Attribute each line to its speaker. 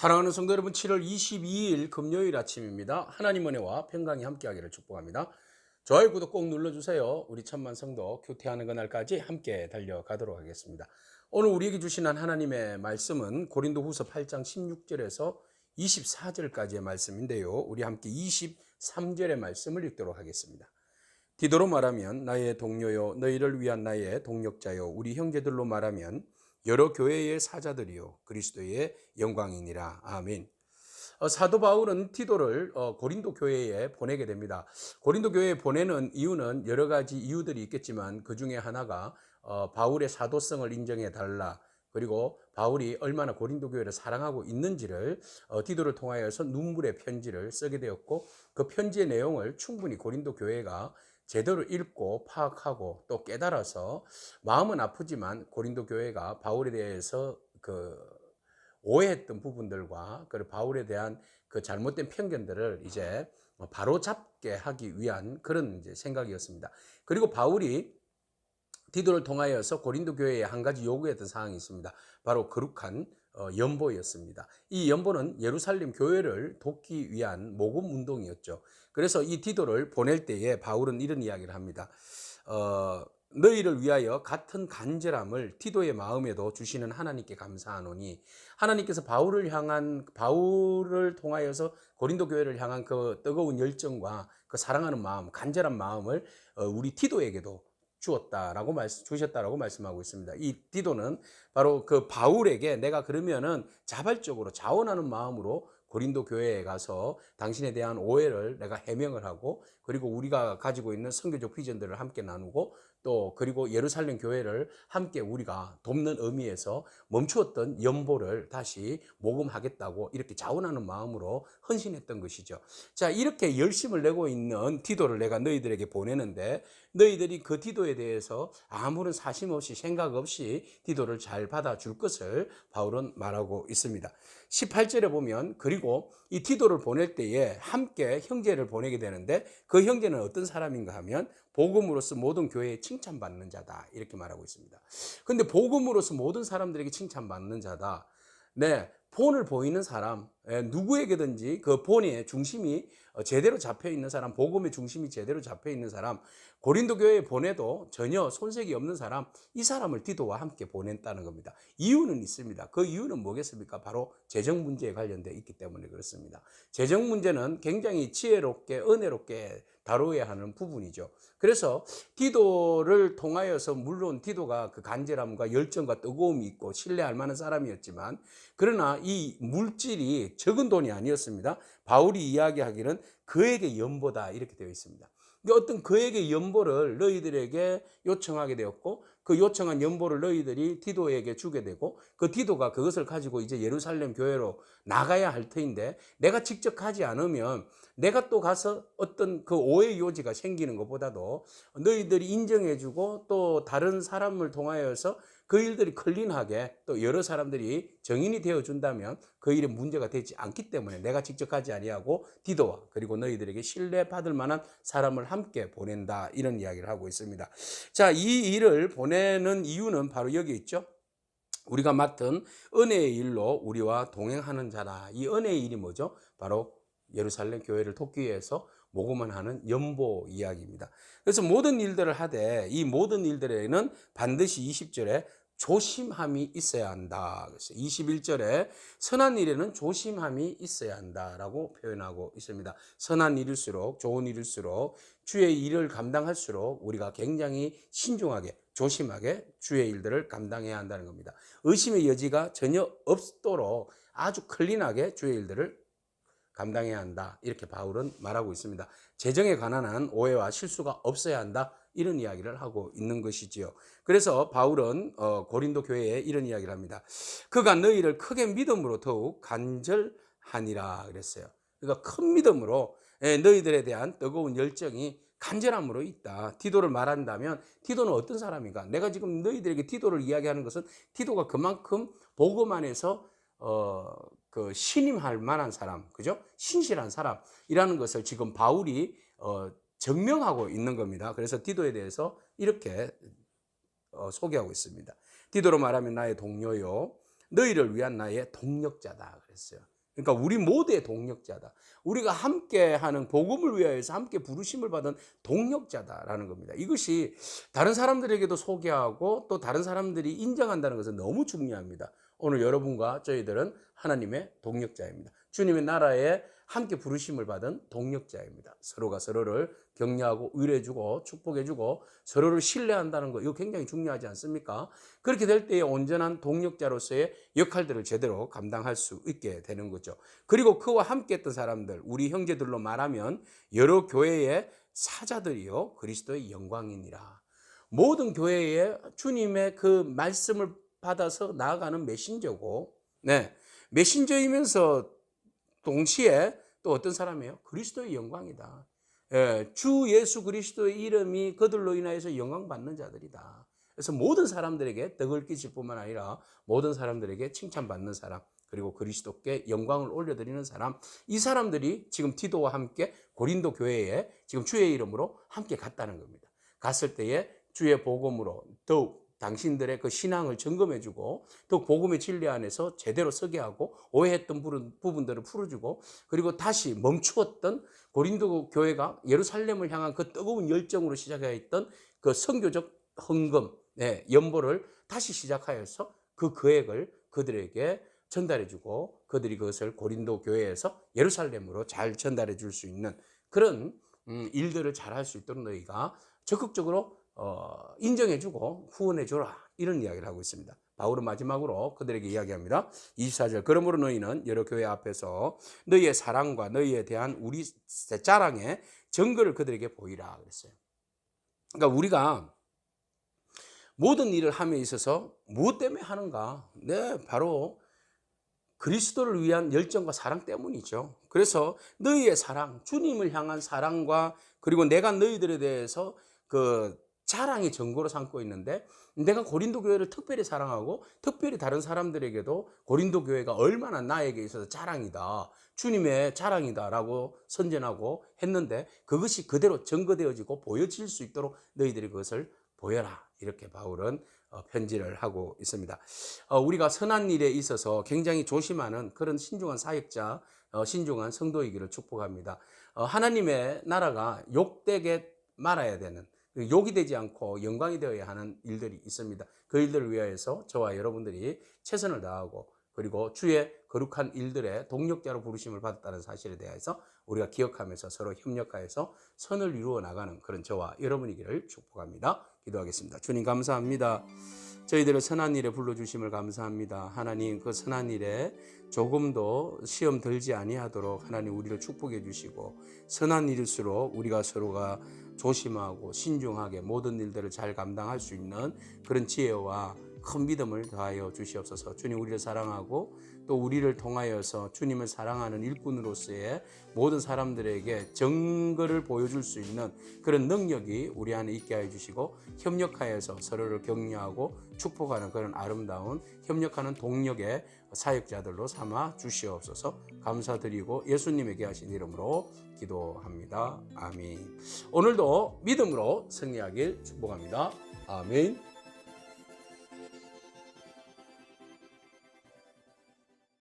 Speaker 1: 사랑하는 성도 여러분, 7월 22일 금요일 아침입니다. 하나님 은혜와 평강이 함께하기를 축복합니다. 좋아요, 구독 꼭 눌러주세요. 우리 천만 성도 교태하는 그날까지 함께 달려가도록 하겠습니다. 오늘 우리에게 주시는 하나님의 말씀은 고린도후서 8장 16절에서 24절까지의 말씀인데요. 우리 함께 23절의 말씀을 읽도록 하겠습니다. 디도로 말하면 나의 동료요, 너희를 위한 나의 동력자요, 우리 형제들로 말하면 여러 교회의 사자들이요 그리스도의 영광이니라. 아멘. 사도 바울은 디도를 고린도 교회에 보내게 됩니다. 고린도 교회에 보내는 이유는 여러 가지 이유들이 있겠지만 그 중에 하나가 바울의 사도성을 인정해 달라, 그리고 바울이 얼마나 고린도 교회를 사랑하고 있는지를 디도를 통하여서 눈물의 편지를 쓰게 되었고, 그 편지의 내용을 충분히 고린도 교회가 제대로 읽고 파악하고 또 깨달아서 마음은 아프지만 고린도 교회가 바울에 대해서 오해했던 부분들과 그 바울에 대한 그 잘못된 편견들을 이제 바로 잡게 하기 위한 그런 이제 생각이었습니다. 그리고 바울이 디도를 통하여서 고린도 교회에 한 가지 요구했던 사항이 있습니다. 바로 거룩한 연보였습니다. 이 연보는 예루살렘 교회를 돕기 위한 모금 운동이었죠. 그래서 이 디도를 보낼 때에 바울은 이런 이야기를 합니다. 너희를 위하여 같은 간절함을 디도의 마음에도 주시는 하나님께 감사하노니, 하나님께서 바울을 통하여서 고린도 교회를 향한 그 뜨거운 열정과 그 사랑하는 마음, 간절한 마음을 우리 디도에게도 주셨다라고 말씀하고 있습니다. 이 디도는 바로 그 바울에게 내가 그러면은 자발적으로 자원하는 마음으로 고린도 교회에 가서 당신에 대한 오해를 내가 해명을 하고, 그리고 우리가 가지고 있는 선교적 비전들을 함께 나누고, 또 그리고 예루살렘 교회를 함께 우리가 돕는 의미에서 멈추었던 연보를 다시 모금하겠다고 이렇게 자원하는 마음으로 헌신했던 것이죠. 자, 이렇게 열심을 내고 있는 디도를 내가 너희들에게 보내는데, 너희들이 그 디도에 대해서 아무런 사심 없이 생각 없이 디도를 잘 받아줄 것을 바울은 말하고 있습니다. 18절에 보면, 그리고 이 디도를 보낼 때에 함께 형제를 보내게 되는데, 그 형제는 어떤 사람인가 하면 복음으로서 모든 교회에 칭찬받는 자다, 이렇게 말하고 있습니다. 근데 복음으로서 모든 사람들에게 칭찬받는 자다. 네, 본을 보이는 사람, 누구에게든지 그 본의 중심이 제대로 잡혀 있는 사람, 복음의 중심이 제대로 잡혀 있는 사람, 고린도 교회에 보내도 전혀 손색이 없는 사람, 이 사람을 디도와 함께 보냈다는 겁니다. 이유는 있습니다. 그 이유는 뭐겠습니까? 바로 재정 문제에 관련되어 있기 때문에 그렇습니다. 재정 문제는 굉장히 지혜롭게 은혜롭게 다뤄야 하는 부분이죠. 그래서 디도를 통하여서, 물론 디도가 그 간절함과 열정과 뜨거움이 있고 신뢰할 만한 사람이었지만, 그러나 이 물질이 적은 돈이 아니었습니다. 바울이 이야기하기는 그에게 연보다, 이렇게 되어 있습니다. 어떤 그에게 연보를 너희들에게 요청하게 되었고, 그 요청한 연보를 너희들이 디도에게 주게 되고, 그 디도가 그것을 가지고 이제 예루살렘 교회로 나가야 할 터인데, 내가 직접 가지 않으면 내가 또 가서 어떤 그 오해 요지가 생기는 것보다도 너희들이 인정해주고 또 다른 사람을 통하여서 그 일들이 클린하게 또 여러 사람들이 정인이 되어준다면 그 일에 문제가 되지 않기 때문에 내가 직접 가지 아니하고 디도와 그리고 너희들에게 신뢰받을 만한 사람을 함께 보낸다, 이런 이야기를 하고 있습니다. 자, 이 일을 보내는 이유는 바로 여기 있죠. 우리가 맡은 은혜의 일로 우리와 동행하는 자라. 이 은혜의 일이 뭐죠? 바로 예루살렘 교회를 돕기 위해서 모금을 하는 연보 이야기입니다. 그래서 모든 일들을 하되 이 모든 일들에는 반드시 20절에 조심함이 있어야 한다. 그래서 21절에 선한 일에는 조심함이 있어야 한다라고 표현하고 있습니다. 선한 일일수록, 좋은 일일수록, 주의 일을 감당할수록 우리가 굉장히 신중하게, 조심하게 주의 일들을 감당해야 한다는 겁니다. 의심의 여지가 전혀 없도록 아주 클린하게 주의 일들을 감당해야 한다, 이렇게 바울은 말하고 있습니다. 재정에 관한 오해와 실수가 없어야 한다, 이런 이야기를 하고 있는 것이지요. 그래서 바울은 고린도 교회에 이런 이야기를 합니다. 그가 너희를 크게 믿음으로 더욱 간절하니라 그랬어요. 그러니까 큰 믿음으로 너희들에 대한 뜨거운 열정이 간절함으로 있다. 디도를 말한다면 디도는 어떤 사람인가? 내가 지금 너희들에게 디도를 이야기하는 것은 디도가 그만큼 복음 안에서 그 신임할 만한 사람, 그죠? 신실한 사람이라는 것을 지금 바울이 증명하고 있는 겁니다. 그래서 디도에 대해서 이렇게 소개하고 있습니다. 디도로 말하면 나의 동료요, 너희를 위한 나의 동력자다 그랬어요. 그러니까 우리 모두의 동력자다. 우리가 함께하는 복음을 위하여서 함께 부르심을 받은 동력자다라는 겁니다. 이것이 다른 사람들에게도 소개하고 또 다른 사람들이 인정한다는 것은 너무 중요합니다. 오늘 여러분과 저희들은 하나님의 동력자입니다. 주님의 나라에 함께 부르심을 받은 동력자입니다. 서로가 서로를 격려하고 위로해주고 축복해주고 서로를 신뢰한다는 거, 이거 굉장히 중요하지 않습니까? 그렇게 될 때에 온전한 동력자로서의 역할들을 제대로 감당할 수 있게 되는 거죠. 그리고 그와 함께 했던 사람들, 우리 형제들로 말하면 여러 교회의 사자들이요 그리스도의 영광이니라. 모든 교회에 주님의 그 말씀을 받아서 나아가는 메신저고, 네, 메신저이면서 동시에 또 어떤 사람이에요? 그리스도의 영광이다. 예, 주 예수 그리스도의 이름이 그들로 인하여서 영광 받는 자들이다. 그래서 모든 사람들에게 덕을 끼칠 뿐만 아니라 모든 사람들에게 칭찬받는 사람, 그리고 그리스도께 영광을 올려드리는 사람, 이 사람들이 지금 디도와 함께 고린도 교회에 지금 주의 이름으로 함께 갔다는 겁니다. 갔을 때에 주의 복음으로 더욱 당신들의 그 신앙을 점검해주고 또 복음의 진리 안에서 제대로 서게 하고 오해했던 부분들을 풀어주고, 그리고 다시 멈추었던 고린도 교회가 예루살렘을 향한 그 뜨거운 열정으로 시작하였던 그 선교적 헌금, 네, 연보를 다시 시작하여서 그 계획을 그들에게 전달해주고 그들이 그것을 고린도 교회에서 예루살렘으로 잘 전달해 줄 수 있는 그런 일들을 잘 할 수 있도록 너희가 적극적으로 인정해주고 후원해줘라, 이런 이야기를 하고 있습니다. 바울은 마지막으로 그들에게 이야기합니다. 24절, 그러므로 너희는 여러 교회 앞에서 너희의 사랑과 너희에 대한 우리 자랑의 증거를 그들에게 보이라 그랬어요. 그러니까 우리가 모든 일을 함에 있어서 무엇 때문에 하는가? 네, 바로 그리스도를 위한 열정과 사랑 때문이죠. 그래서 너희의 사랑, 주님을 향한 사랑과 그리고 내가 너희들에 대해서 그 자랑의 증거로 삼고 있는데, 내가 고린도 교회를 특별히 사랑하고 특별히 다른 사람들에게도 고린도 교회가 얼마나 나에게 있어서 자랑이다, 주님의 자랑이다라고 선전하고 했는데 그것이 그대로 증거되어지고 보여질 수 있도록 너희들이 그것을 보여라, 이렇게 바울은 편지를 하고 있습니다. 우리가 선한 일에 있어서 굉장히 조심하는 그런 신중한 사역자, 신중한 성도이기를 축복합니다. 하나님의 나라가 욕되게 말아야 되는, 욕이 되지 않고 영광이 되어야 하는 일들이 있습니다. 그 일들을 위하여서 저와 여러분들이 최선을 다하고 그리고 주의 거룩한 일들의 동력자로 부르심을 받았다는 사실에 대해서 우리가 기억하면서 서로 협력하여서 선을 이루어 나가는 그런 저와 여러분이기를 축복합니다. 기도하겠습니다. 주님 감사합니다. 저희들을 선한 일에 불러주심을 감사합니다. 하나님, 그 선한 일에 조금도 시험 들지 아니하도록 하나님 우리를 축복해 주시고, 선한 일일수록 우리가 서로가 조심하고 신중하게 모든 일들을 잘 감당할 수 있는 그런 지혜와 큰 믿음을 더하여 주시옵소서. 주님, 우리를 사랑하고 또 우리를 통하여서 주님을 사랑하는 일꾼으로서의 모든 사람들에게 증거를 보여줄 수 있는 그런 능력이 우리 안에 있게 하여 주시고, 협력하여서 서로를 격려하고 축복하는 그런 아름다운 협력하는 동력의 사역자들로 삼아 주시옵소서. 감사드리고 예수님에게 하신 이름으로 기도합니다. 아멘. 오늘도 믿음으로 승리하길 축복합니다. 아멘.